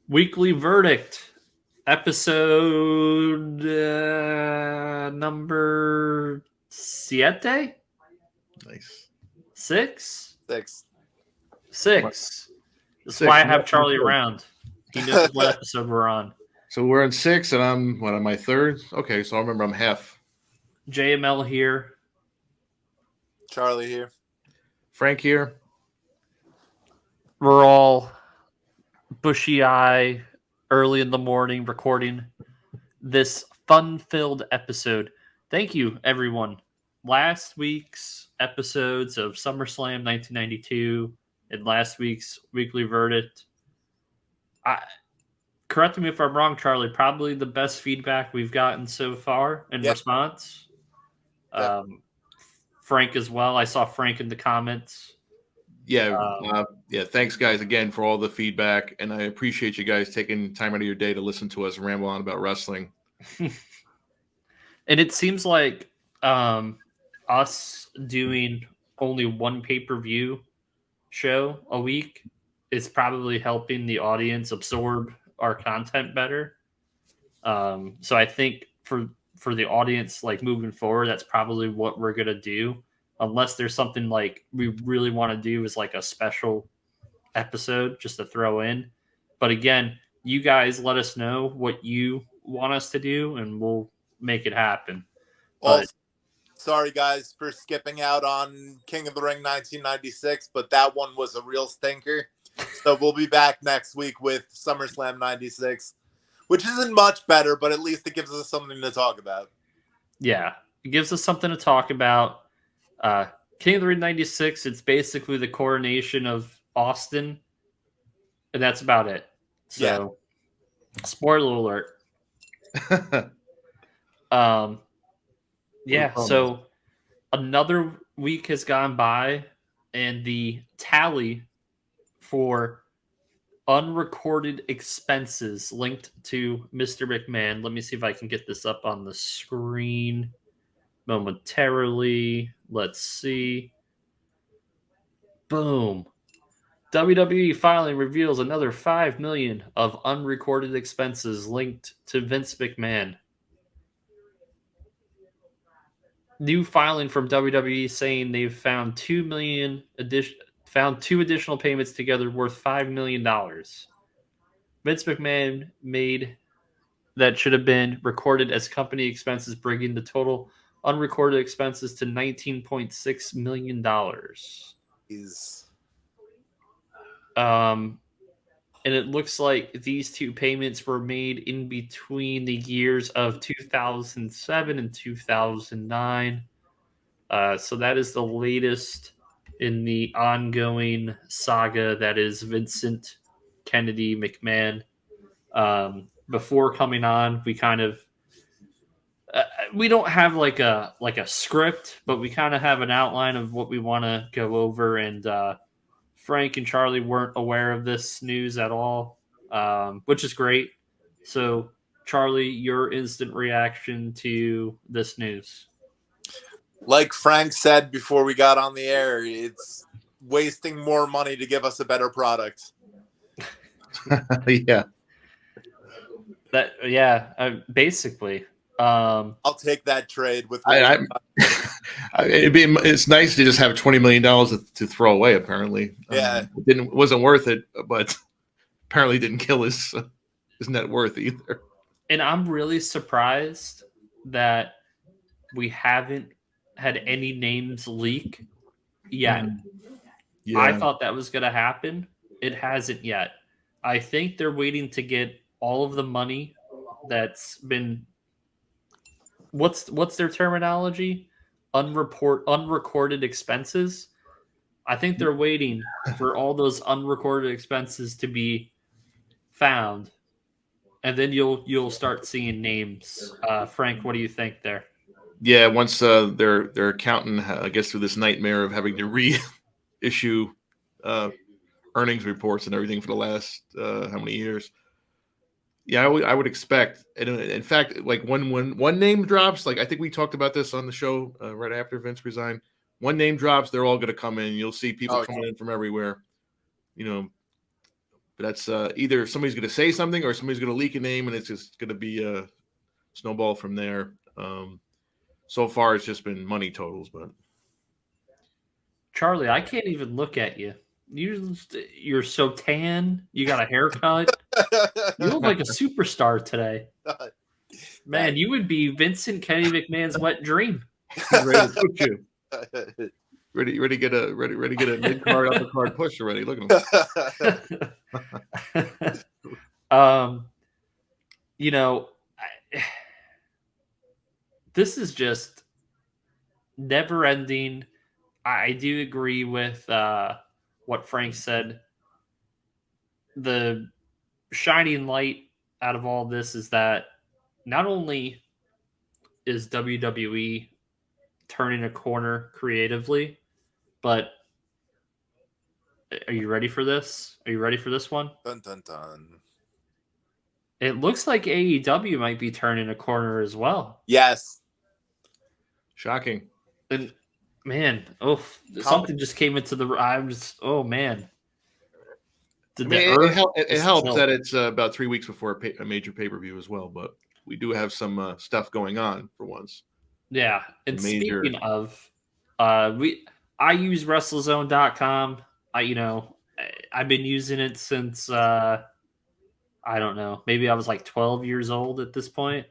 Weekly Verdict, episode number siete? Nice. Six? Six. Six. That's Six. why I I'm have on Charlie third. around. He knows what episode we're on. So we're on 6, and I'm on my third. Okay, so I remember I'm half. JML here. Charlie here. Frank here. We're all bushy eye early in the morning recording this fun-filled episode. Thank you, everyone. Last week's episodes of SummerSlam 1992 and last week's Weekly Verdict. Correct me if I'm wrong, Charlie. Probably the best feedback we've gotten so far in response. Frank as well. I saw Frank in the comments. Yeah, thanks, guys, again for all the feedback, and I appreciate you guys taking time out of your day to listen to us ramble on about wrestling. And it seems like us doing only one pay-per-view show a week is probably helping the audience absorb our content better. So I think for the audience, like moving forward, that's probably what we're gonna do, unless there's something like we really want to do is like a special episode just to throw in. But again, you guys let us know what you want us to do, and we'll make it happen. Also, sorry guys for skipping out on King of the Ring 1996, but that one was a real stinker. So we'll be back next week with SummerSlam 96, which isn't much better, but at least it gives us something to talk about. Yeah, it gives us something to talk about. King of the Ring 96, it's basically the coronation of Austin, and that's about it. So, spoiler alert. Yeah, so another week has gone by, and the tally for unrecorded expenses linked to Mr. McMahon. Let me see if I can get this up on the screen momentarily. Let's see. Boom. WWE filing reveals another $5 million of unrecorded expenses linked to Vince McMahon. New filing from WWE saying they've found two additional payments together worth $5 million. Vince McMahon made that should have been recorded as company expenses, bringing the total unrecorded expenses to $19.6 million. And it looks like these two payments were made in between the years of 2007 and 2009. So that is the latest in the ongoing saga that is Vincent Kennedy McMahon. Before coming on, we kind of we don't have like a script, but we kind of have an outline of what we want to go over. And Frank and Charlie weren't aware of this news at all, which is great. So, Charlie, your instant reaction to this news? Like Frank said before we got on the air, it's wasting more money to give us a better product. Yeah. Basically. I'll take that trade with. It's nice to just have $20 million to throw away. Apparently, it wasn't worth it, but apparently didn't kill his net worth either. And I'm really surprised that we haven't had any names leak yet. Yeah. I thought that was going to happen. It hasn't yet. I think they're waiting to get all of the money that's been. What's their terminology? Unrecorded expenses. I think they're waiting for all those unrecorded expenses to be found, and then you'll start seeing names. Frank, what do you think there? Yeah, once their accountant, I guess, through this nightmare of having to reissue earnings reports and everything for the last how many years. Yeah, I would expect. And in fact, like when one name drops, like I think we talked about this on the show right after Vince resigned. One name drops, they're all going to come in. You'll see people coming in from everywhere. But that's either somebody's going to say something or somebody's going to leak a name, and it's just going to be a snowball from there. So far, it's just been money totals, but Charlie, I can't even look at you. You're so tan. You got a haircut. You look like a superstar today. Man, you would be Vincent Kenny McMahon's wet dream. ready to put you. Ready to get a mid card, upper card push already. Look at him. You know, this is just never ending. I do agree with what Frank said. The shining light out of all this is that not only is WWE turning a corner creatively, but are you ready for this? Are you ready for this one? Dun, dun, dun. It looks like AEW might be turning a corner as well. Yes. Shocking. And man, something just came into the. I'm just, oh man. It helps that it's about 3 weeks before a major pay-per-view as well, but we do have some stuff going on for once. Yeah, and speaking of, I use WrestleZone.com. I've been using it since I don't know, maybe I was like 12 years old at this point.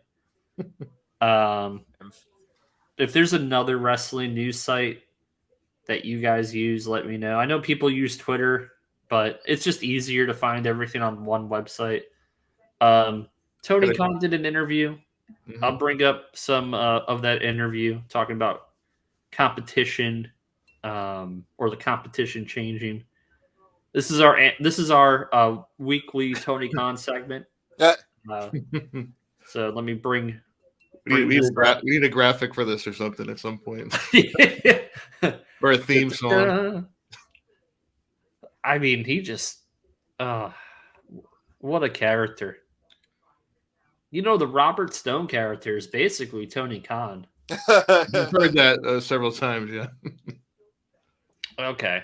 If there's another wrestling news site that you guys use, let me know. I know people use Twitter, but it's just easier to find everything on one website. Tony Khan did an interview. Mm-hmm. I'll bring up some of that interview talking about competition or the competition changing. This is our weekly Tony Khan segment. So let me bring. We need a graphic for this or something at some point, or a theme song. I mean, he just, what a character. The Robert Stone character is basically Tony Khan. I've heard that several times, yeah. Okay.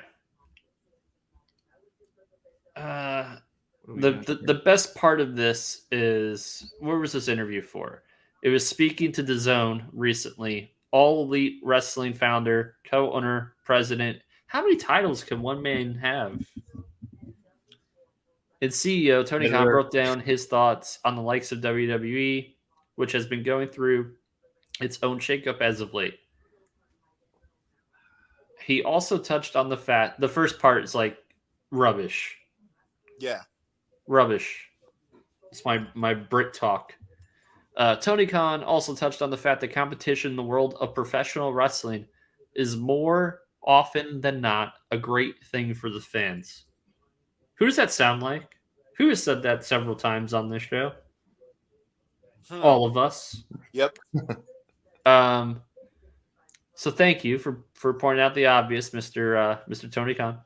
The best part of this is, where was this interview for? It was speaking to DAZN recently. All Elite Wrestling founder, co-owner, president. How many titles can one man have? And CEO Tony Khan broke down his thoughts on the likes of WWE, which has been going through its own shakeup as of late. He also touched on the fact, the first part is like rubbish. Yeah. Rubbish. It's my Brit talk. Tony Khan also touched on the fact that competition in the world of professional wrestling is more often than not a great thing for the fans. Who does that sound like? Who has said that several times on this show? All of us. Yep. So thank you for pointing out the obvious, Mr. Tony Khan.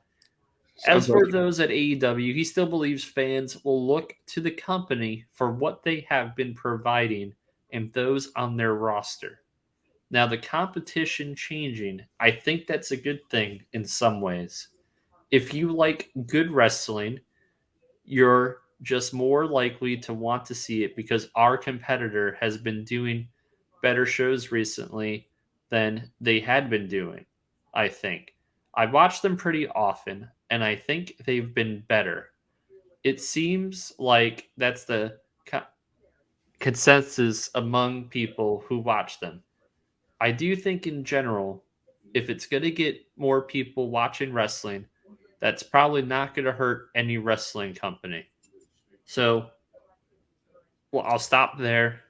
As for those at AEW, he still believes fans will look to the company for what they have been providing and those on their roster. Now, the competition changing, I think that's a good thing in some ways. If you like good wrestling, you're just more likely to want to see it because our competitor has been doing better shows recently than they had been doing, I think. I watch them pretty often, and I think they've been better. It seems like that's the consensus among people who watch them. I do think in general, if it's going to get more people watching wrestling, that's probably not going to hurt any wrestling company. So, I'll stop there.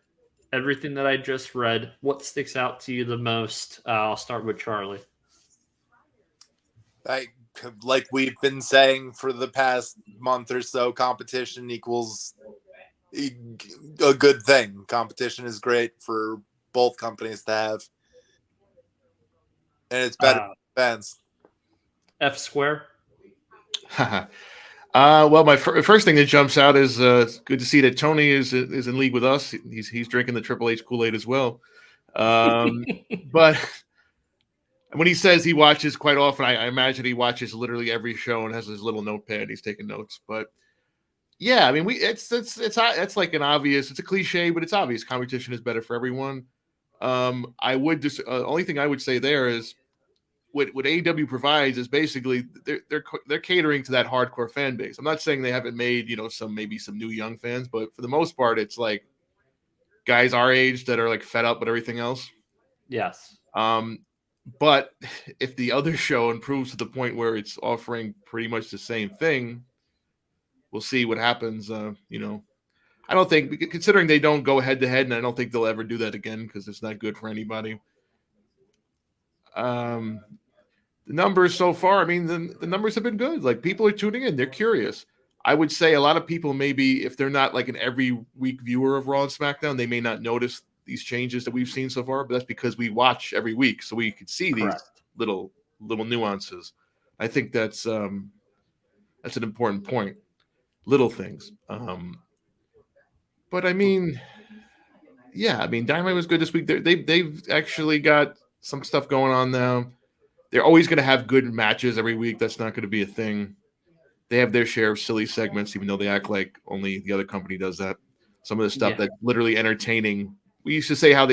Everything that I just read, what sticks out to you the most? I'll start with Charlie. Like we've been saying for the past month or so, competition equals a good thing. Competition is great for both companies to have. And it's better for fans. F Square. Well, my first thing that jumps out is good to see that Tony is in league with us. He's drinking the Triple H Kool-Aid as well. But when he says he watches quite often, I imagine he watches literally every show and has his little notepad. He's taking notes. But Yeah, I mean, it's like an obvious. It's a cliche, but it's obvious. Competition is better for everyone. I would just only thing I would say there is what AEW provides is basically they're catering to that hardcore fan base. I'm not saying they haven't made maybe some new young fans, but for the most part, it's like guys our age that are like fed up with everything else. Yes. But if the other show improves to the point where it's offering pretty much the same thing, we'll see what happens. I don't think, considering they don't go head to head, and I don't think they'll ever do that again because it's not good for anybody. The numbers so far, I mean, the numbers have been good. Like, people are tuning in, they're curious. I would say a lot of people, maybe if they're not like an every week viewer of Raw and SmackDown, they may not notice these changes that we've seen so far. But that's because we watch every week, so we could see these little nuances. I think that's an important point. Little things. But I mean, yeah, I mean, Dynamite was good this week. They've actually got some stuff going on now. They're always going to have good matches every week. That's not going to be a thing. They have their share of silly segments, even though they act like only the other company does that. Some of the stuff that's literally entertaining. We used to say how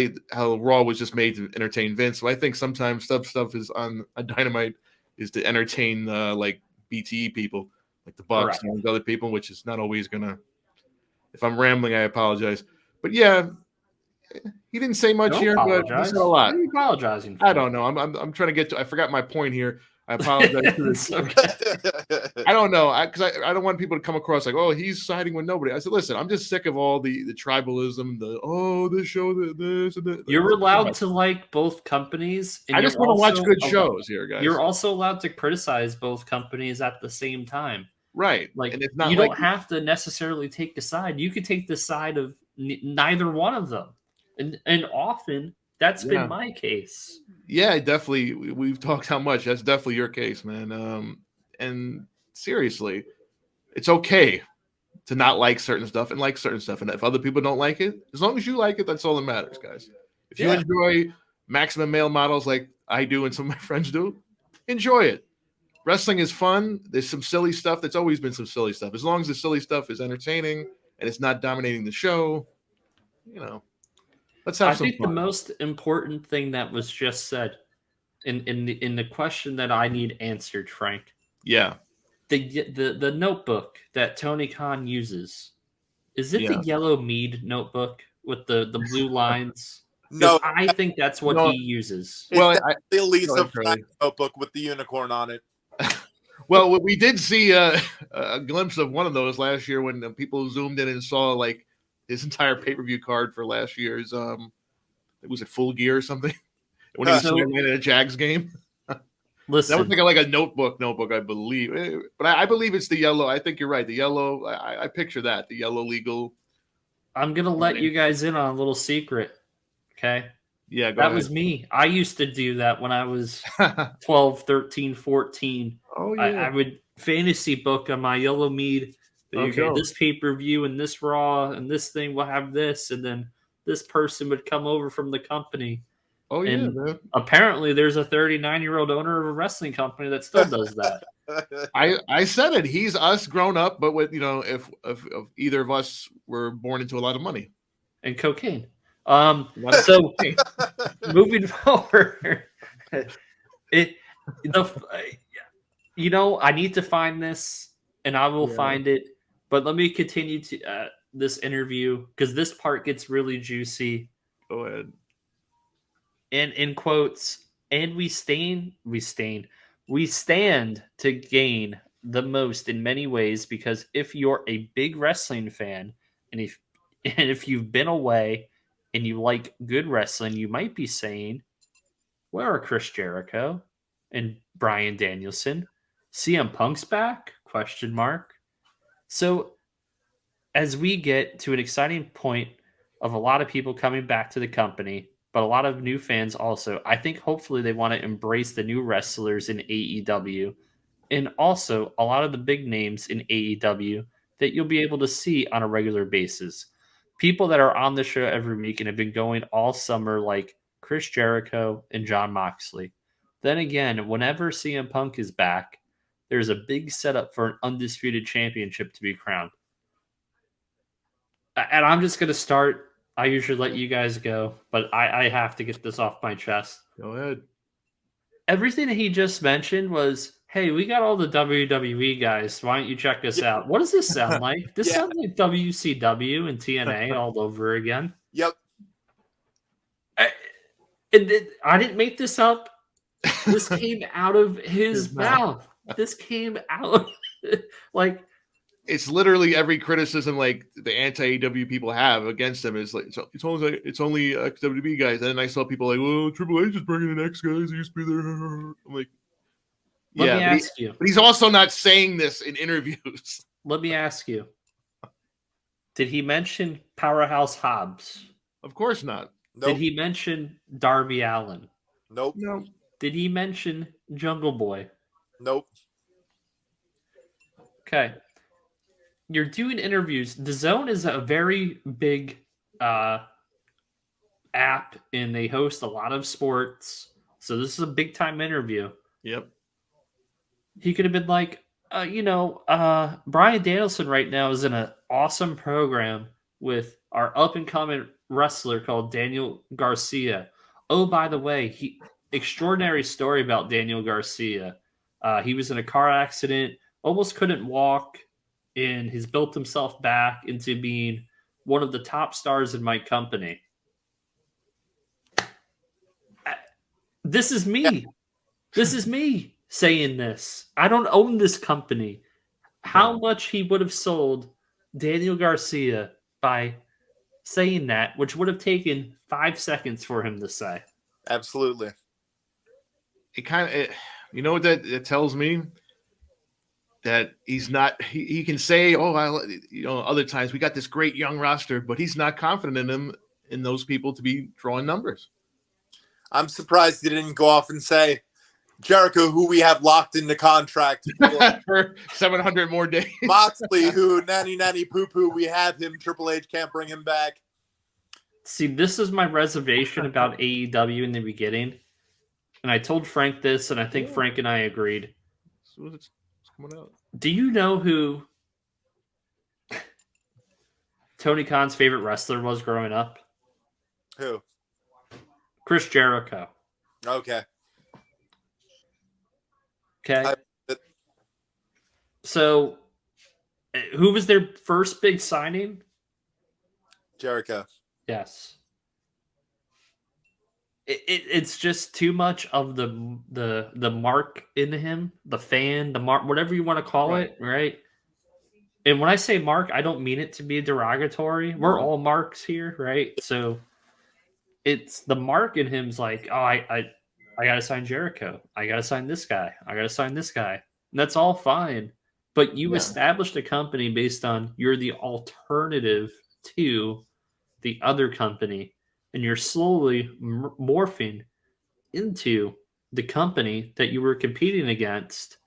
Raw was just made to entertain Vince. So I think sometimes stuff is on a Dynamite is to entertain like BTE people, like the Bucks and other people, which is not always gonna. If I'm rambling, I apologize. But yeah, he didn't say much here, but he said a lot. What are you apologizing for? I don't know. I'm trying to get to. I forgot my point here. I apologize. I don't know, because I don't want people to come across like, oh, he's siding with nobody. I said, listen, I'm just sick of all the tribalism, this show, this and that. You're allowed to like both companies. And I just want to watch good shows here, guys. You're also allowed to criticize both companies at the same time. Right. Like, and it's not you don't have to necessarily take a side. You could take the side of neither one of them. And often that's been my case. Yeah, definitely. We've talked how much. That's definitely your case, man. And seriously, it's okay to not like certain stuff and like certain stuff. And if other people don't like it, as long as you like it, that's all that matters, guys. If you enjoy maximum male models like I do and some of my friends do, enjoy it. Wrestling is fun. There's some silly stuff. There's always been some silly stuff. As long as the silly stuff is entertaining and it's not dominating the show, let's have some fun. I think the most important thing that was just said in the question that I need answered, Frank. Yeah. The notebook that Tony Khan uses, is it the yellow Mead notebook with the blue lines? No, I think that's what he uses. Well, the Lisa Frank notebook with the unicorn on it. Well, we did see a glimpse of one of those last year when people zoomed in and saw like his entire pay-per-view card for last year's it was Full Gear or something when he was in a Jags game. Listen, that was like a notebook, I believe, but I believe it's the yellow. I think you're right. The yellow. I picture that the yellow legal. I'm gonna let you guys in on a little secret. Okay. Yeah, that was me. I used to do that when I was 12, 13, 14. Oh, yeah. I would fantasy book on my yellow Mead. This pay-per-view and this Raw and this thing will have this, and then this person would come over from the company. Oh, yeah, man. Apparently there's a 39-year-old owner of a wrestling company that still does that. I said it. He's us grown up, but with if either of us were born into a lot of money. And cocaine. So moving forward, I need to find this, and I will find it. But let me continue to this interview because this part gets really juicy. Go ahead. And in quotes, and we stand to gain the most in many ways because if you're a big wrestling fan and if you've been away and you like good wrestling, you might be saying, where are Chris Jericho and Bryan Danielson? CM Punk's back? ? So as we get to an exciting point of a lot of people coming back to the company, but a lot of new fans also, I think hopefully they want to embrace the new wrestlers in AEW and also a lot of the big names in AEW that you'll be able to see on a regular basis. People that are on the show every week and have been going all summer, like Chris Jericho and Jon Moxley. Then again, whenever CM Punk is back, there's a big setup for an undisputed championship to be crowned. and I'm just gonna start. I usually let you guys go, but I have to get this off my chest. Go ahead. Everything that he just mentioned was, hey, we got all the WWE guys. Why don't you check this Yeah. out? What does this sound like? This Yeah. sounds like WCW and TNA all over again. Yep. I didn't make this up. This came out of his His mouth. mouth. This came out like It's literally every criticism like the anti-AEW people have against him is like it's only WWE guys. And then I saw people like, well, Triple H is bringing in X guys. He used to be there. I'm like, let yeah, me ask you. but he's also not saying this in interviews. Let me ask you. Did he mention Powerhouse Hobbs? Of course not. Nope. Did he mention Darby Allin? Nope. No. Did he mention Jungle Boy? Nope. Okay. You're doing interviews. The Zone is a very big app, and they host a lot of sports. So this is a big time interview. Yep. He could have been like, Brian Danielson right now is in an awesome program with our up and coming wrestler called Daniel Garcia. Oh, by the way, extraordinary story about Daniel Garcia. He was in a car accident, almost couldn't walk, and he's built himself back into being one of the top stars in my company. This is me. This is me saying this. I don't own this company. How much he would have sold Daniel Garcia by saying that, which would have taken 5 seconds for him to say. Absolutely. It kind of, you know what that tells me? That he's not. He can say, "Oh, other times we got this great young roster," but he's not confident in those people to be drawing numbers. I'm surprised he didn't go off and say, Jericho, who we have locked into contract for 700 more days. Moxley, who nanny poo poo, we have him. Triple H can't bring him back. See, this is my reservation about AEW in the beginning, and I told Frank this, and I think Frank and I agreed. So it's coming out. Do you know who Tony Khan's favorite wrestler was growing up? Who? Chris Jericho. Okay. Okay. So, who was their first big signing? Jericho. Yes. It's just too much of the mark in him, the fan, the mark, whatever you want to call it, right? And when I say mark, I don't mean it to be derogatory. We're all marks here, right? So it's the mark in him's like, oh, I gotta sign Jericho. I gotta sign this guy. I gotta sign this guy. And that's all fine. But you established a company based on you're the alternative to the other company. And you're slowly morphing into the company that you were competing against.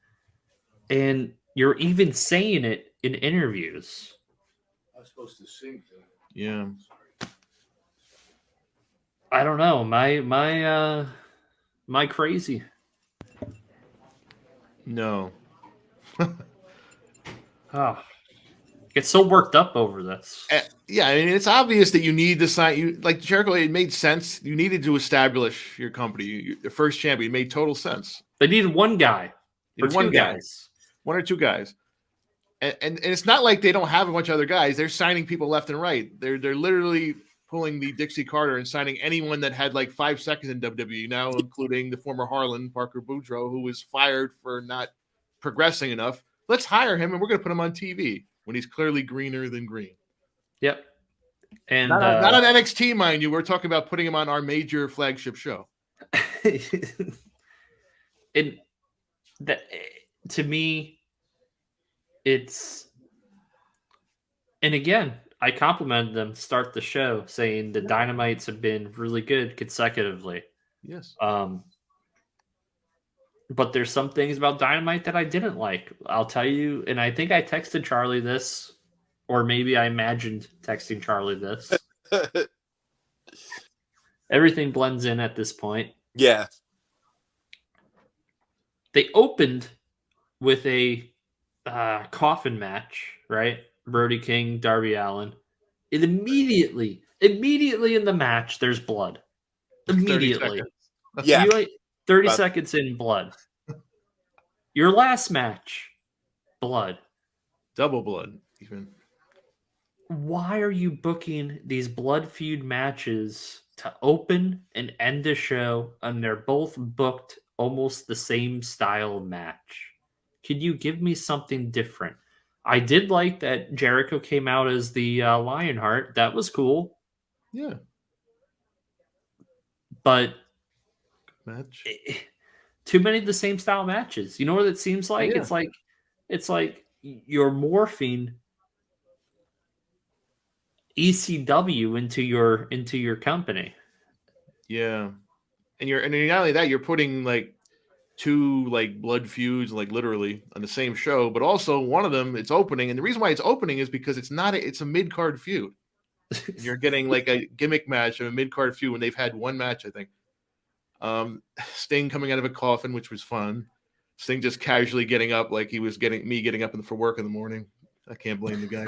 And you're even saying it in interviews. I was supposed to sing. Yeah. I don't know. My crazy. No. Oh, get so worked up over this. Yeah, I mean, it's obvious that you need to sign. You like Jericho. It made sense. You needed to establish your company. The first champion made total sense. They needed one guy or One two guy. guys. One or two guys. And it's not like they don't have a bunch of other guys. They're signing people left and right. They're literally pulling the Dixie Carter and signing anyone that had like 5 seconds in WWE now, including the former Harlan, Parker Boudreaux, who was fired for not progressing enough. Let's hire him and we're going to put him on TV when he's clearly greener than green. Yep. And not on NXT, mind you. We're talking about putting him on our major flagship show. and that, to me, it's, and again, I complimented them to start the show saying the Dynamites have been really good consecutively. Yes. But there's some things about Dynamite that I didn't like. I'll tell you, and I think I texted Charlie this, or maybe I imagined texting Charlie this. Everything blends in at this point. Yeah. They opened with a coffin match, right? Brody King, Darby Allin. And immediately in the match, there's blood. 30 Immediately. seconds. Yeah. You like 30 But- seconds in, blood. Your last match, blood. Double blood, even. Why are you booking these blood feud matches to open and end the show, and they're both booked almost the same style match? Could you give me something different? I did like that Jericho came out as the Lionheart. That was cool, Yeah. but Match. too many of the same style matches. You know what it seems like? Yeah. It's like you're morphing ECW into your company. Yeah. And not only that, you're putting like two like blood feuds, like literally on the same show, but also one of them it's opening. And the reason why it's opening is because it's a mid-card feud. And you're getting like a gimmick match of a mid-card feud when they've had one match, I think. Sting coming out of a coffin, which was fun. Sting just casually getting up like he was getting up for work in the morning. I can't blame the guy.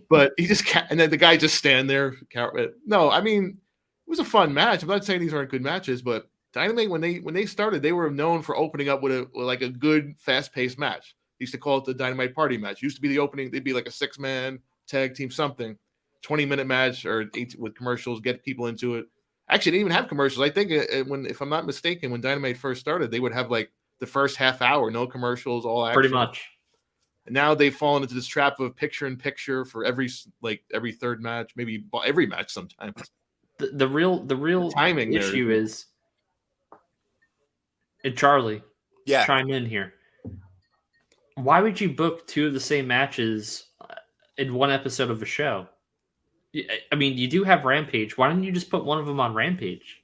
But he just and then the guy just stand there. No, I mean, it was a fun match. I'm not saying these aren't good matches, but Dynamite when they started, they were known for opening up with a good fast-paced match. They used to call it the Dynamite Party match. It used to be the opening. They'd be like a 6-man tag team something, 20-minute match or 8 with commercials, get people into it. Actually, they didn't even have commercials. I think if I'm not mistaken, when Dynamite first started, they would have like the first half hour, no commercials, all action. Pretty much. And now they've fallen into this trap of picture-in-picture for every third match, maybe every match sometimes. The real timing issue is, and Charlie, Yeah. chime in here. Why would you book 2 of the same matches in one episode of a show? I mean, you do have Rampage. Why don't you just put one of them on Rampage?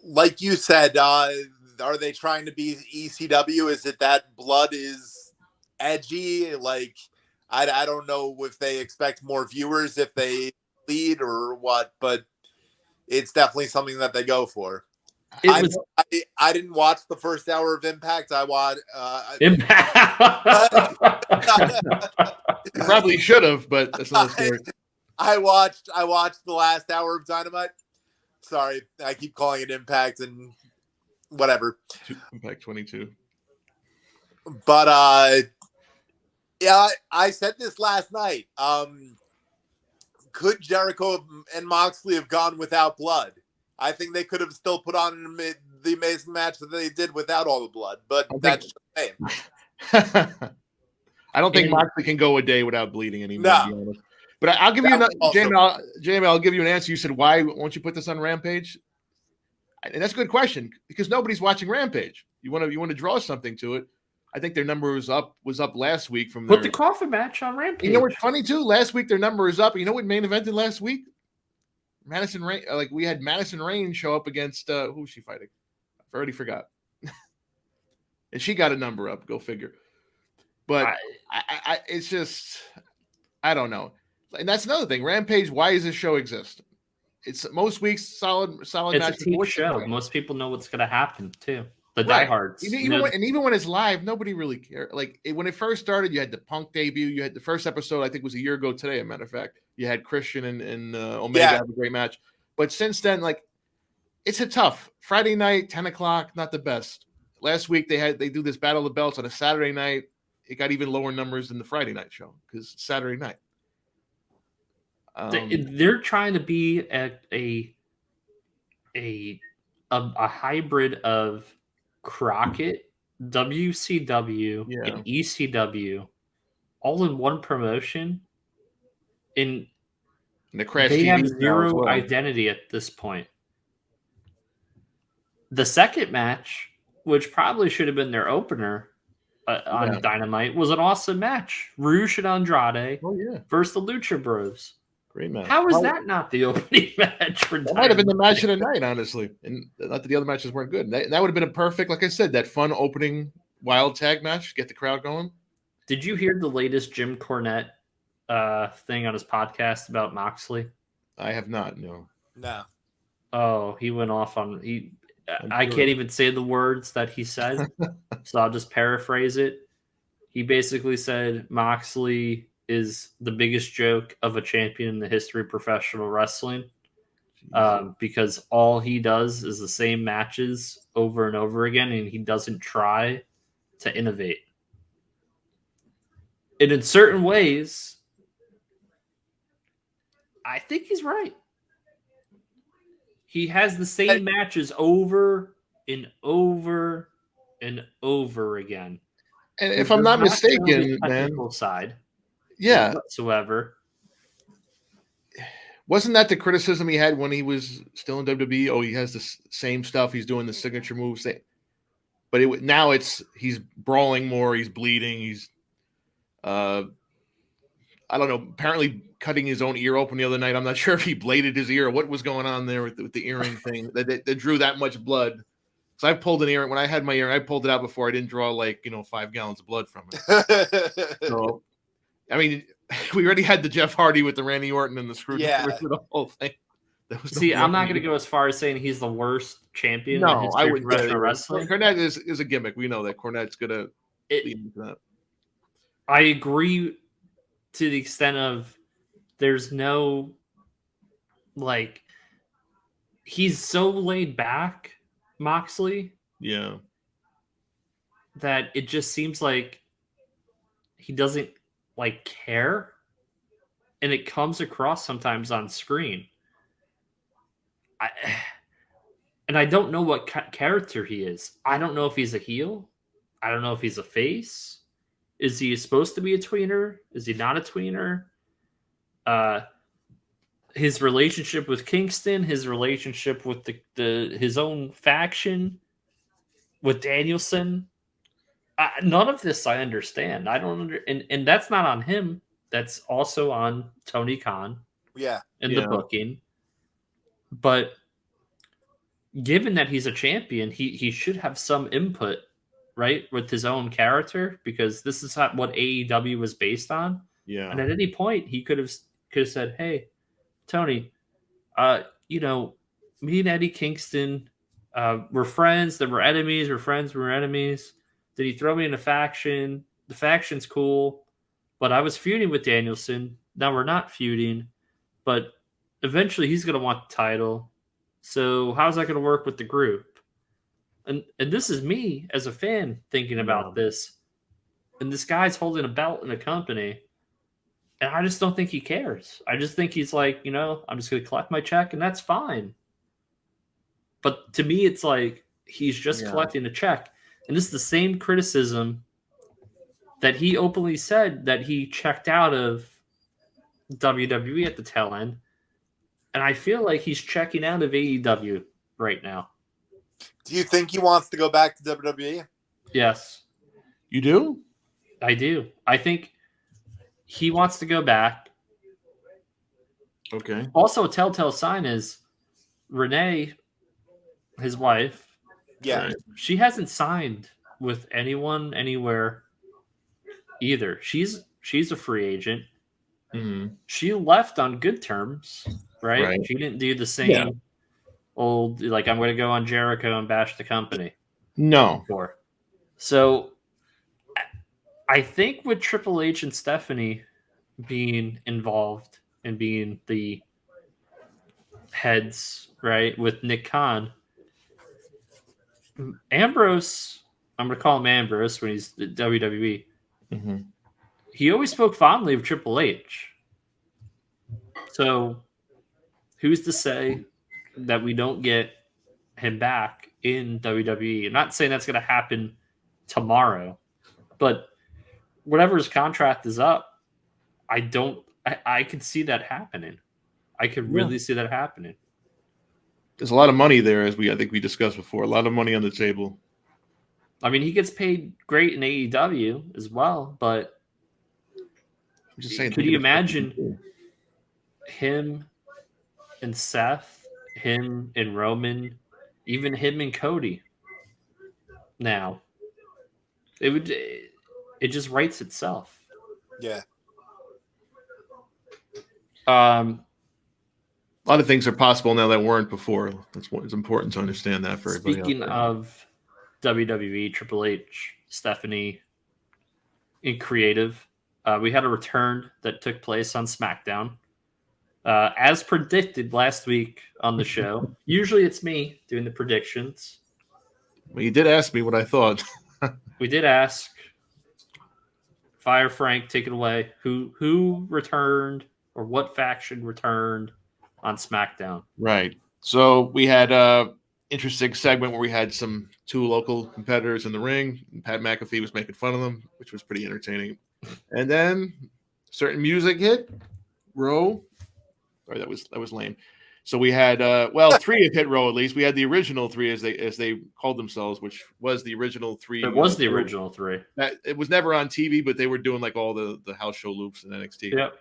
Like you said, are they trying to be ECW? Is it that blood is edgy? Like, I don't know if they expect more viewers if they lead or what, but it's definitely something that they go for. I didn't watch the first hour of Impact. I watched Impact. You probably should have, but that's another story. I watched the last hour of Dynamite. Sorry, I keep calling it Impact and whatever. Impact 22. But yeah, I said this last night. Could Jericho and Moxley have gone without blood? I think they could have still put on the amazing match that they did without all the blood, but that's just saying. I don't think Moxley can go a day without bleeding anymore. No. To be honest. But I'll give you another, JML, I'll give you an answer. You said, why won't you put this on Rampage? And that's a good question because nobody's watching Rampage. You want to draw something to it. I think their number was up last week from Put the coffin match on Rampage. You know what's funny too? Last week their number is up. You know what main evented last week? Madison Rain. Like we had Madison Rain show up against who was she fighting? I already forgot. And she got a number up. Go figure. But I it's just I don't know. And that's another thing. Rampage. Why does this show exist? It's most weeks solid. It's match. a TV show. Most people know what's going to happen too. The Right. diehards. Even when it's live, nobody really cares. Like when it first started, you had the Punk debut. You had the first episode. I think was a year ago today. As a matter of fact, you had Christian and Omega have a great match. But since then, like it's a tough Friday night, 10 o'clock. Not the best. Last week they do this Battle of the Belts on a Saturday night. It got even lower numbers than the Friday night show because it's Saturday night. They're trying to be a hybrid of Crockett, WCW, and ECW, all in one promotion. And the Crash they TV have zero identity at this point. The second match, which probably should have been their opener on Dynamite, was an awesome match. Rouge and Andrade versus the Lucha Bros. Great match. How is that not the opening match for Dynamite? That might have been the match of the night, honestly. And not that the other matches weren't good. That would have been a perfect, like I said, that fun opening wild tag match, get the crowd going. Did you hear the latest Jim Cornette thing on his podcast about Moxley? I have not, no. No. Oh, he went off on I can't even say the words that he said, so I'll just paraphrase it. He basically said Moxley is the biggest joke of a champion in the history of professional wrestling. Because all he does is the same matches over and over again, and he doesn't try to innovate. And in certain ways, I think he's right. He has the same matches over and over and over again. And if I'm not mistaken, man, side, yeah, whatsoever. Wasn't that the criticism he had when he was still in WWE? Oh, he has the same stuff. He's doing the signature moves. But now he's brawling more. He's bleeding. He's, I don't know, apparently cutting his own ear open the other night. I'm not sure if he bladed his ear or what was going on there with the earring thing that drew that much blood. So I pulled an earring. When I had my earring, I pulled it out before. I didn't draw 5 gallons of blood from it. So, I mean, we already had the Jeff Hardy with the Randy Orton and the screwdriver for the whole thing. See, I'm not going to go as far as saying he's the worst champion. No, in I wouldn't. Professional wrestling. Cornette is a gimmick. We know that Cornette's going to lead into that. I agree to the extent of there's no he's so laid back, Moxley. Yeah. That it just seems like he doesn't care, and it comes across sometimes on screen. I don't know what character he is. I don't know if he's a heel. I don't know if he's a face. Is he supposed to be a tweener? Is he not a tweener? His relationship with Kingston, his relationship with his own faction, with Danielson. None of this I understand. I don't and that's not on him. That's also on Tony Khan. Yeah. And the booking. But given that he's a champion, he should have some input, right, with his own character, because this is what AEW was based on. Yeah. And at any point he could have said, "Hey, Tony, me and Eddie Kingston, we're friends, then we're enemies, we're friends, we're enemies. Did he throw me in a faction? The faction's cool, but I was feuding with Danielson. Now we're not feuding, but eventually he's going to want the title. So how's that going to work with the group?" And this is me as a fan thinking about this. And this guy's holding a belt in a company, and I just don't think he cares. I just think he's like, I'm just going to collect my check, and that's fine. But to me, it's like he's just collecting a check. And this is the same criticism that he openly said that he checked out of WWE at the tail end. And I feel like he's checking out of AEW right now. Do you think he wants to go back to WWE? Yes. You do? I do. I think he wants to go back. Okay. Also, a telltale sign is Renee, his wife. Yeah. She hasn't signed with anyone anywhere either. She's a free agent. Mm-hmm. She left on good terms, right? She didn't do the same old, I'm going to go on Jericho and bash the company. No. Before. So I think with Triple H and Stephanie being involved and being the heads, right, with Nick Khan, Ambrose, I'm going to call him Ambrose when he's the WWE. Mm-hmm. He always spoke fondly of Triple H. So who's to say that we don't get him back in WWE? I'm not saying that's going to happen tomorrow, but whatever his contract is up, I could see that happening. I could really see that happening. There's a lot of money there, I think we discussed before. A lot of money on the table. I mean, he gets paid great in AEW as well, but I'm just saying, could you imagine him and Seth, him and Roman, even him and Cody? Now, it just writes itself. Yeah. A lot of things are possible now that weren't before. That's what is important to understand that for everybody. Speaking of WWE, Triple H, Stephanie, in creative, We had a return that took place on SmackDown. As predicted last week on the show, usually it's me doing the predictions. Well, you did ask me what I thought. We did ask. Fire Frank, take it away. Who returned or what faction returned on SmackDown? Right. So we had a interesting segment where we had two local competitors in the ring. And Pat McAfee was making fun of them, which was pretty entertaining. And then certain music hit. Row. Sorry, that was lame. So we had three have hit Row at least. We had the original three as they called themselves, which was the original three. It was the original three. It was never on TV, but they were doing like all the house show loops in NXT. Yep.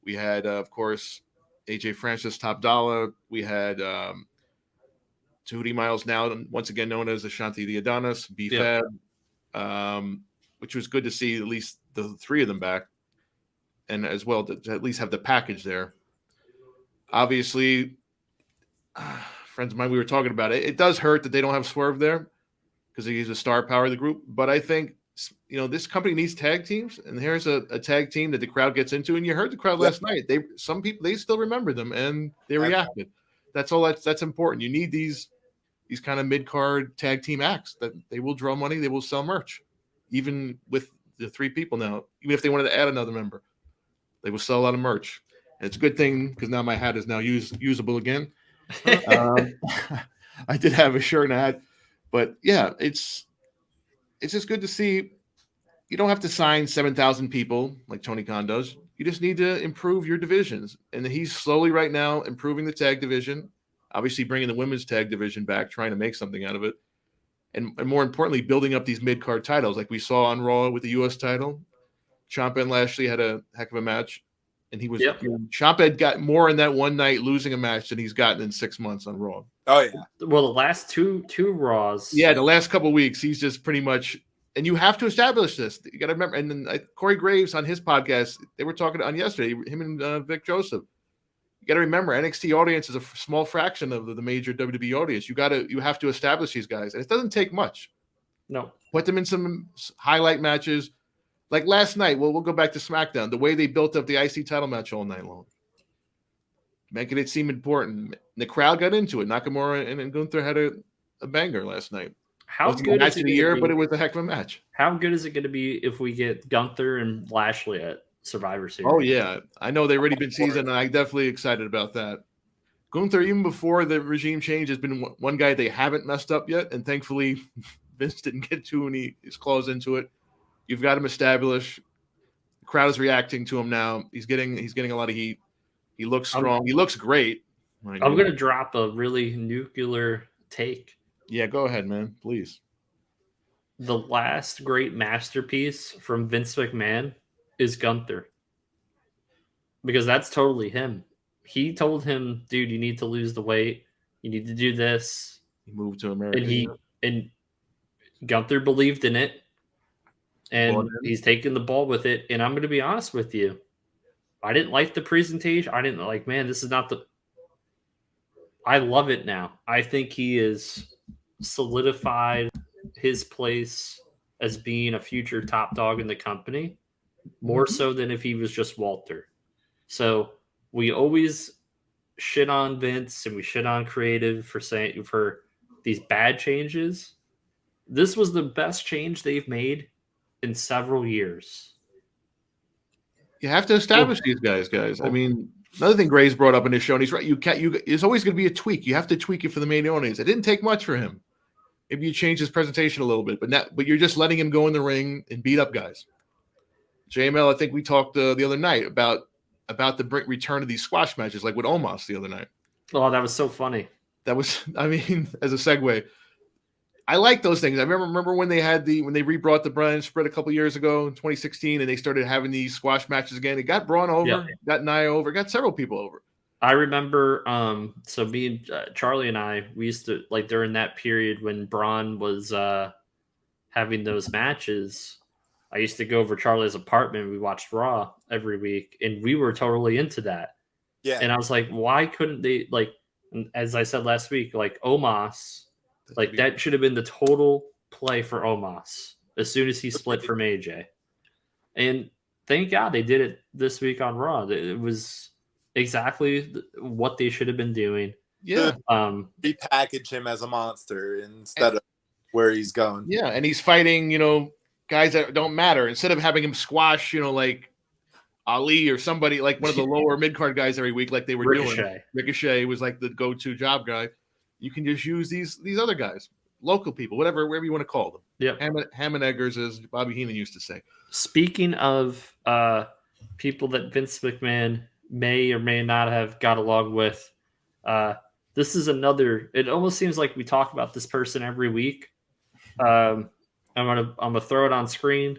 We had, of course, AJ Francis, Top Dollar. We had Tahuti Miles, now once again known as Ashanti the Adonis, B-Fab, which was good to see at least the three of them back, and as well to at least have the package there. Obviously, friends of mine, we were talking about it. It does hurt that they don't have Swerve there because he's a star power of the group. But I think, this company needs tag teams, and here's a tag team that the crowd gets into. And you heard the crowd last night. Some people they still remember them and they reacted. That's all. That's important. You need these kind of mid-card tag team acts that they will draw money. They will sell merch, even with the three people now. Even if they wanted to add another member, they will sell a lot of merch. And it's a good thing because now my hat is now usable again. I did have a shirt and a hat, but yeah, it's just good to see. You don't have to sign 7,000 people like Tony Khan does. You just need to improve your divisions, and he's slowly right now improving the tag division. Obviously, bringing the women's tag division back, trying to make something out of it, and more importantly, building up these mid-card titles like we saw on Raw with the U.S. title. Ciampa and Lashley had a heck of a match. And he was Ciampa had got more in that one night losing a match than he's gotten in 6 months on Raw. Oh yeah. Well, the last two Raws. Yeah, the last couple of weeks, he's just pretty much. And you have to establish this. You got to remember. And then Corey Graves on his podcast, they were talking on yesterday. Him and Vic Joseph. You got to remember, NXT audience is a small fraction of the major WWE audience. You have to establish these guys, and it doesn't take much. No, put them in some highlight matches. Like last night, we'll go back to SmackDown. The way they built up the IC title match all night long, making it seem important. The crowd got into it. Nakamura and Gunther had a banger last night. How good good match is it of the year? But it was a heck of a match. How good is it going to be if we get Gunther and Lashley at Survivor Series? Oh yeah, I know they've already been seasoned, and I'm definitely excited about that. Gunther, even before the regime change, has been one guy they haven't messed up yet, and thankfully Vince didn't get too many his claws into it. You've got him established. The crowd is reacting to him now. He's getting a lot of heat. He looks strong. He looks great. I'm going to drop a really nuclear take. Yeah, go ahead, man. Please. The last great masterpiece from Vince McMahon is Gunther. Because that's totally him. He told him, dude, you need to lose the weight. You need to do this. He moved to America. And Gunther believed in it. And he's taking the ball with it. And I'm going to be honest with you. I didn't like the presentation. I didn't like, man, this is not the. I love it now. I think he is solidified his place as being a future top dog in the company, more so than if he was just Walter. So we always shit on Vince and we shit on creative for these bad changes. This was the best change they've made in several years. You have to establish these guys. I mean, another thing Gray's brought up in his show, and he's right. It's always going to be a tweak. You have to tweak it for the main audience. It didn't take much for him. Maybe you change his presentation a little bit, but you're just letting him go in the ring and beat up guys. JML, I think we talked the other night about the return of these squash matches, like with Omos the other night. Oh, that was so funny. That was, I mean, as a segue, I like those things. I remember when they rebrought the Bryan spread a couple years ago in 2016, and they started having these squash matches again. It got Braun over, got Nia over, got several people over. I remember, so me and Charlie and I, we used to, like, during that period when Braun was having those matches, I used to go over Charlie's apartment. We watched Raw every week, and we were totally into that. Yeah. And I was like, why couldn't they, like, as I said last week, like Omos, like that should have been the total play for Omos as soon as he split from AJ. And thank God they did it this week on Raw. It was exactly what they should have been doing. Yeah, Repackage him as a monster instead of where he's going. yeah, and he's fighting, guys that don't matter. Instead of having him squash, like Ali or somebody like one of the lower mid card guys every week, like they were doing. Ricochet was like the go-to job guy. You can just use these other guys, local people, whatever you want to call them. Yeah, ham and eggers, as Bobby Heenan used to say. Speaking of people that Vince McMahon may or may not have got along with, this is another. It almost seems like we talk about this person every week. I'm gonna throw it on screen.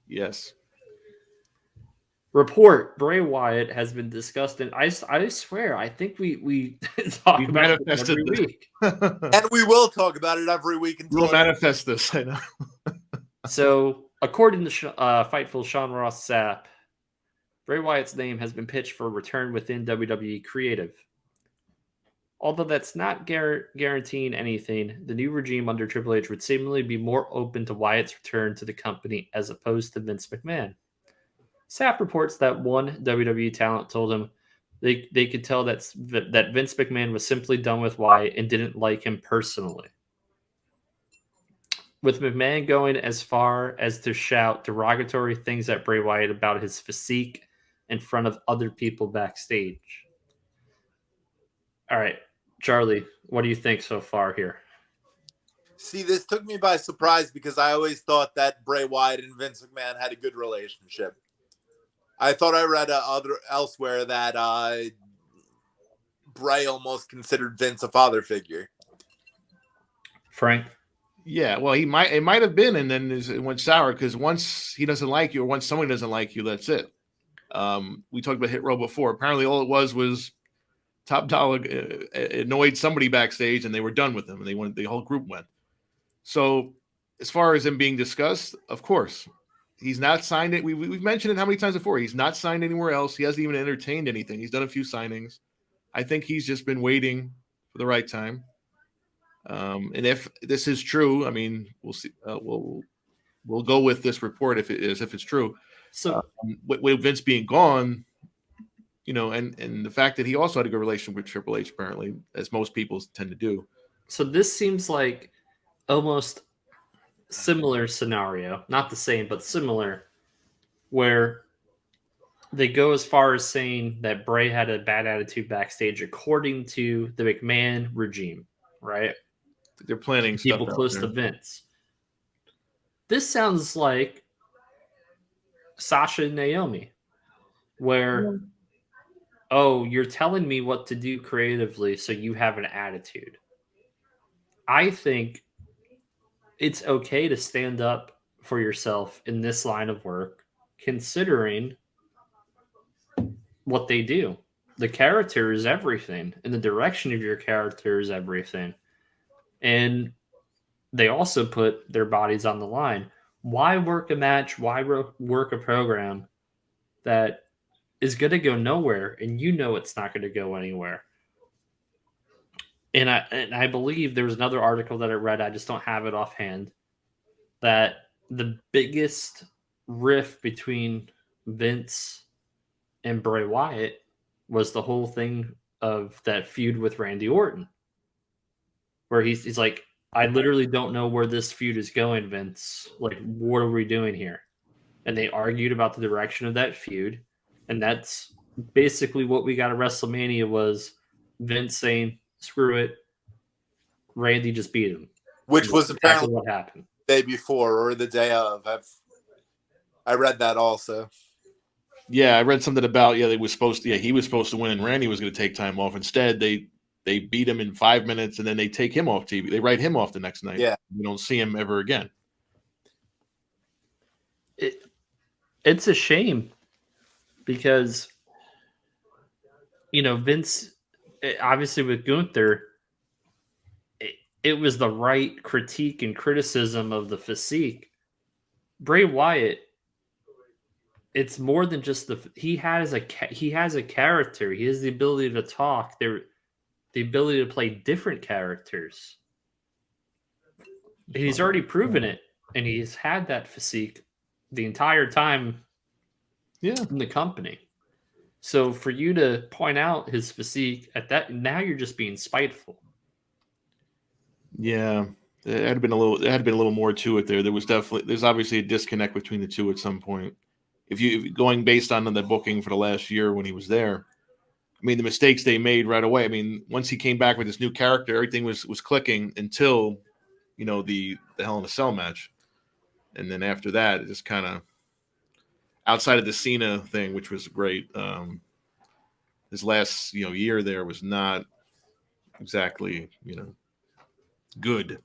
Yes. Report: Bray Wyatt has been discussed, and I swear I think we talk We about it manifested every this. week. And we will talk about it every week until We'll manifest this. I know. So, according to Fightful Sean Ross Sapp, Bray Wyatt's name has been pitched for a return within WWE Creative. Although that's not guaranteeing anything, the new regime under Triple H would seemingly be more open to Wyatt's return to the company as opposed to Vince McMahon. Sapp reports that one WWE talent told him they could tell that Vince McMahon was simply done with Wyatt and didn't like him personally. With McMahon going as far as to shout derogatory things at Bray Wyatt about his physique in front of other people backstage. All right, Charlie, what do you think so far here? See, this took me by surprise because I always thought that Bray Wyatt and Vince McMahon had a good relationship. I thought I read elsewhere that Bray almost considered Vince a father figure. Frank? Yeah, well, it might have been, and then it went sour because once he doesn't like you, or once someone doesn't like you, that's it. We talked about Hit Row before. Apparently, all it was Top Dollar annoyed somebody backstage, and they were done with him, and the whole group went. So, as far as him being discussed, of course, he's not signed it. We've mentioned it how many times before. He's not signed anywhere else. He hasn't even entertained anything. He's done a few signings. I think he's just been waiting for the right time. And if this is true, I mean, we'll see. We'll go with this report if it's true. So, with Vince being gone, and the fact that he also had a good relationship with Triple H, apparently, as most people tend to do. So this seems like almost similar scenario, not the same, but similar, where they go as far as saying that Bray had a bad attitude backstage, according to the McMahon regime, right? They're planning People stuff close to Vince. This sounds like Sasha and Naomi, where, you're telling me what to do creatively, so you have an attitude. I think it's okay to stand up for yourself in this line of work, considering what they do. The character is everything, and the direction of your character is everything. And they also put their bodies on the line. Why work a match? Why work a program that is going to go nowhere, and it's not going to go anywhere? And I believe there was another article that I read, I just don't have it offhand, that the biggest rift between Vince and Bray Wyatt was the whole thing of that feud with Randy Orton, where he's like, I literally don't know where this feud is going, Vince. Like, what are we doing here? And they argued about the direction of that feud. And that's basically what we got at WrestleMania was Vince saying, screw it. Randy just beat him. Which was apparently what happened. The day before or the day of. I read that also. Yeah, I read something about, he was supposed to win and Randy was going to take time off. Instead, they beat him in 5 minutes and then they take him off TV. They write him off the next night. Yeah. You don't see him ever again. It's a shame because, Vince, obviously with Gunther, it was the right critique and criticism of the physique. Bray Wyatt, it's more than just he has a character. He has the ability to talk. The ability to play different characters. And he's already proven it and he's had that physique the entire time Yeah. in the company. So for you to point out his physique at that, now you're just being spiteful. Yeah. It had been a little more to it there. There's obviously a disconnect between the two at some point. If you going based on the booking for the last year when he was there, I mean, the mistakes they made right away. I mean, once he came back with this new character, everything was clicking until, the Hell in a Cell match, and then after that, it just kind of outside of the Cena thing, which was great. His last year there was not exactly good.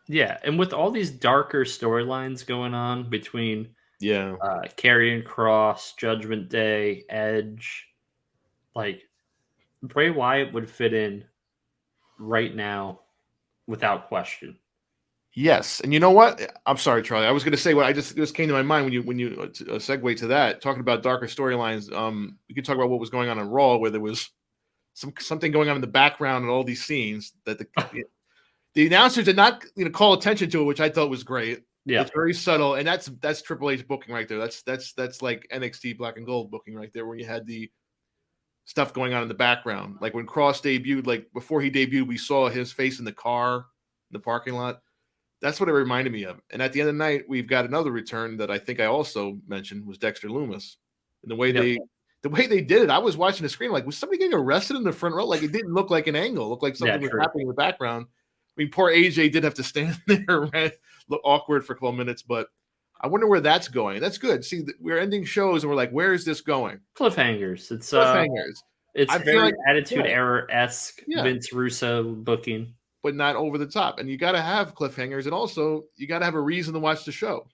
Yeah, and with all these darker storylines going on between Yeah, Karrion Cross, Judgment Day, Edge, like Bray Wyatt would fit in right now without question. yes, and you know what? I'm sorry, Charlie. I was going to say what I just came to my mind when you segue to that, talking about darker storylines. We could talk about what was going on in Raw, where there was something going on in the background and all these scenes that the announcers did not call attention to it, which I thought was great. Yeah, It's very subtle, and that's Triple H booking right there. That's like NXT Black and Gold booking right there, where you had the stuff going on in the background. Like when Cross debuted, like before he debuted, we saw his face in the car in the parking lot. That's what it reminded me of. And at the end of the night, we've got another return that I think I also mentioned was Dexter Loomis. And the way they did it, I was watching the screen like, was somebody getting arrested in the front row? Like it didn't look like an angle. It looked like something was happening in the background. I mean, poor AJ did have to stand there, right? Look awkward for a couple of minutes, but I wonder where that's going. That's good. See, we're ending shows and we're like, where is this going? cliffhangers. It's Cliffhangers. It's I feel very like- Attitude yeah. Era-esque Yeah. Vince Russo booking. But not over the top. And you got to have cliffhangers, and also you got to have a reason to watch the show.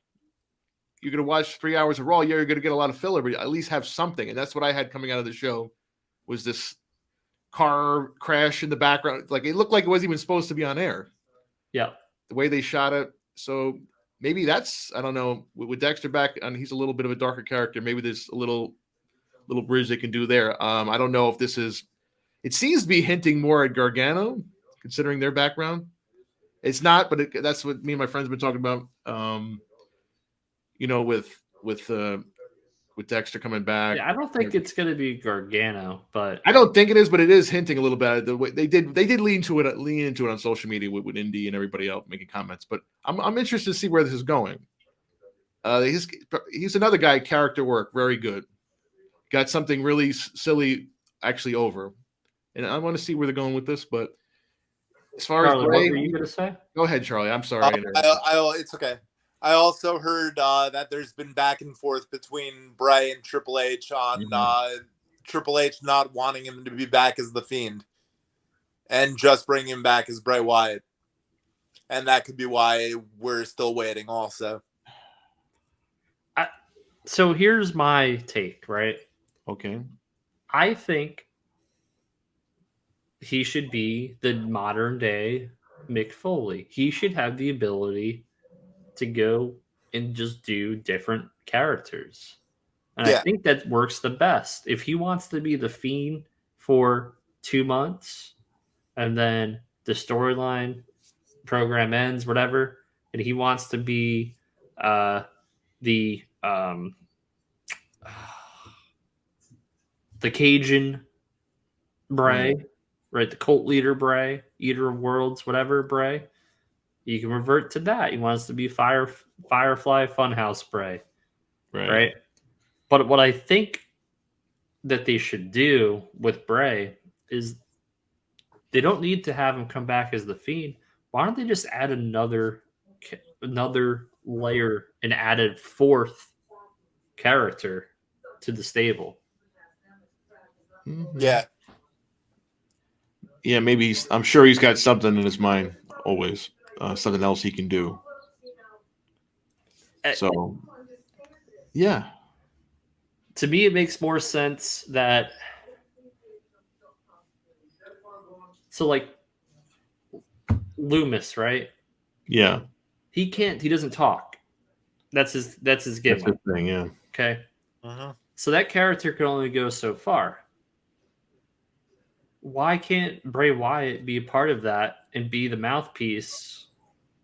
You're going to watch 3 hours of Raw. Yeah, you're going to get a lot of filler, but at least have something. And that's what I had coming out of the show was this car crash in the background. Like it looked like it wasn't even supposed to be on air. Yeah, The way they shot it. So maybe that's, I don't know, with Dexter back, and he's a little bit of a darker character. Maybe there's a little bridge they can do there. I don't know if this is. It seems to be hinting more at Gargano, considering their background. It's not, but that's what me and my friends have been talking about. With Dexter coming back. yeah. I don't think it's going to be Gargano, but I don't think it is, but it is hinting a little bit. The way they did lean into it on social media with Indy and everybody else making comments. But I'm interested to see where this is going. He's another guy, character work, very good. Got something really silly actually over, and I want to see where they're going with this. But as far Charlie, as Bray, what were you going to say? go ahead, Charlie. I'm sorry. It's okay. I also heard that there's been back and forth between Bray and Triple H on Triple H not wanting him to be back as the Fiend and just bring him back as Bray Wyatt. And that could be why we're still waiting also. So here's my take, right? Okay. I think he should be the modern day Mick Foley. He should have the ability to go and just do different characters. And I think that works the best. If he wants to be the Fiend for 2 months and then the storyline program ends, whatever, and he wants to be the Cajun Bray, right? The cult leader Bray, Eater of Worlds, whatever Bray. You can revert to that. He wants to be Firefly Funhouse Bray, right? But what I think that they should do with Bray is they don't need to have him come back as the Fiend. Why don't they just add another layer and add a fourth character to the stable? Mm-hmm. Yeah. Maybe I'm sure he's got something in his mind always. Something else he can do. So, yeah. To me, it makes more sense that. So, like Loomis, right? Yeah. He doesn't talk. That's his gimmick. That's the thing, yeah. Okay. Uh-huh. So that character can only go so far. Why can't Bray Wyatt be a part of that and be the mouthpiece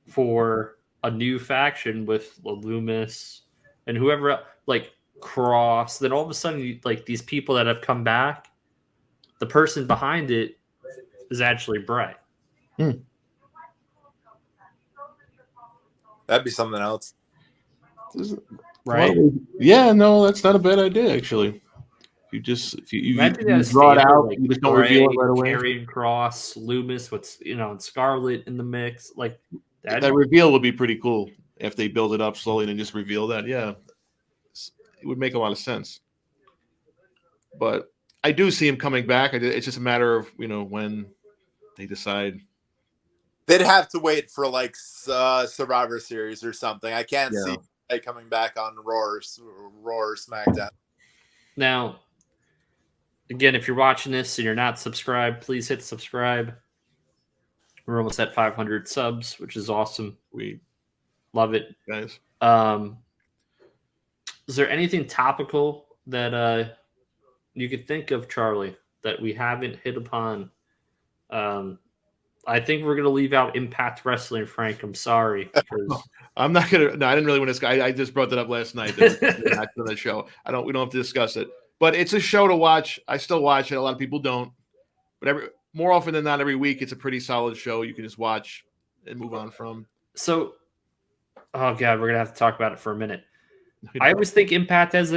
for a new faction with Loomis and whoever like Cross. Then all of a sudden, like these people that have come back, the person behind it is actually Bray. That'd be something else. Right? Yeah, no, that's not a bad idea actually. If you Imagine that draw it stable, out, like you just don't Bray, reveal it right away. Karrion Cross, Loomis, and Scarlet in the mix. Like That reveal would be pretty cool if they build it up slowly and then just reveal that. Yeah, it would make a lot of sense. But I do see him coming back. It's just a matter of when they decide. They'd have to wait for like Survivor Series or something. I can't see it coming back on Raw or SmackDown. Now, again, if you're watching this and you're not subscribed, please hit subscribe. We're almost at 500 subs, which is awesome. We love it, guys. Is there anything topical that you could think of, Charlie, that we haven't hit upon? I think we're going to leave out Impact Wrestling, Frank. I'm sorry. I'm not going to. No, I didn't really want to. I just brought that up last night. That on the show. We don't have to discuss it. But it's a show to watch. I still watch it. A lot of people don't. But more often than not, every week, it's a pretty solid show. You can just watch and move on from. So, oh God, we're going to have to talk about it for a minute. I always think Impact does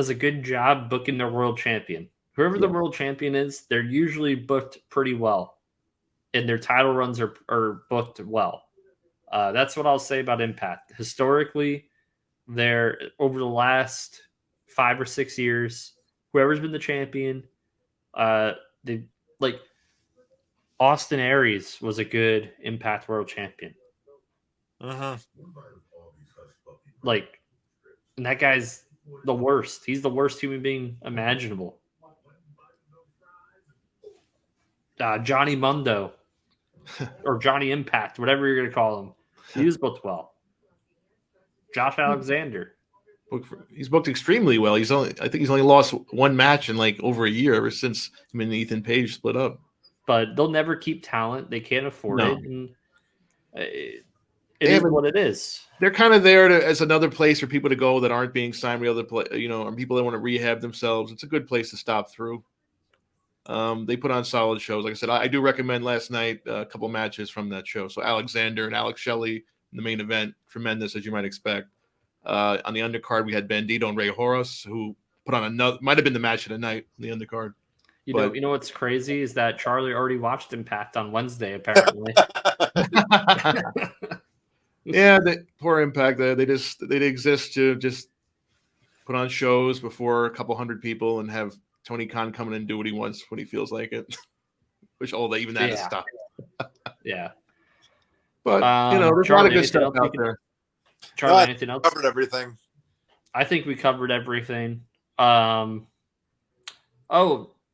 a good job booking their world champion. Whoever the world champion is, they're usually booked pretty well. And their title runs are booked well. That's what I'll say about Impact. Historically, they're over the last 5 or 6 years, whoever's been the champion, they like Austin Aries was a good Impact World Champion. Like, and that guy's the worst. He's the worst human being imaginable. Johnny Mundo. Or Johnny Impact, whatever you're going to call him. He was booked well. Josh Alexander. He's booked extremely well. I think he's only lost one match in like over a year ever since him and Ethan Page split up. But they'll never keep talent. They can't afford it. And it is what it is. They're kind of there as another place for people to go that aren't being signed by other or people that want to rehab themselves. It's a good place to stop through. They put on solid shows. Like I said, I do recommend last night a couple matches from that show. So Alexander and Alex Shelley in the main event, tremendous as you might expect. On the undercard, we had Bandito and Rey Horus, who put on might have been the match of the night on the undercard. You know what's crazy is that Charlie already watched Impact on Wednesday, apparently. Yeah, poor Impact. They exist to just put on shows before a couple hundred people and have Tony Khan come in and do what he wants when he feels like it. Which even that is stopped. Yeah. But there's Charlie, a lot of good stuff out there. Charlie, anything else? Covered everything. I think we covered everything.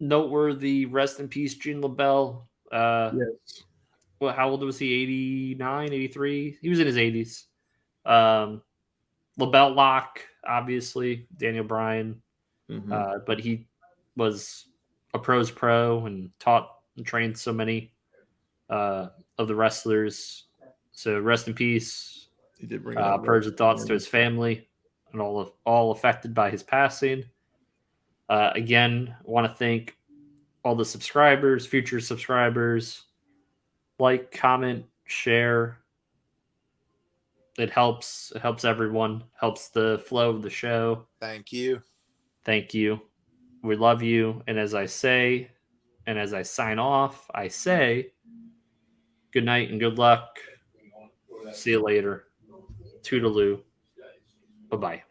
Noteworthy, rest in peace, Gene LaBelle. Yes. Well, how old was he? 89, 83? He was in his 80s. LaBelle Locke, obviously, Daniel Bryan. Mm-hmm. But he was a pro's pro and taught and trained so many of the wrestlers. So rest in peace. He did bring prayers and thoughts to his family and all affected by his passing. Again, I want to thank all the subscribers, future subscribers. Like, comment, share. It helps. It helps everyone. Helps the flow of the show. Thank you. Thank you. We love you. And as I say, and as I sign off, I say good night and good luck. See you later. Toodaloo. Bye-bye.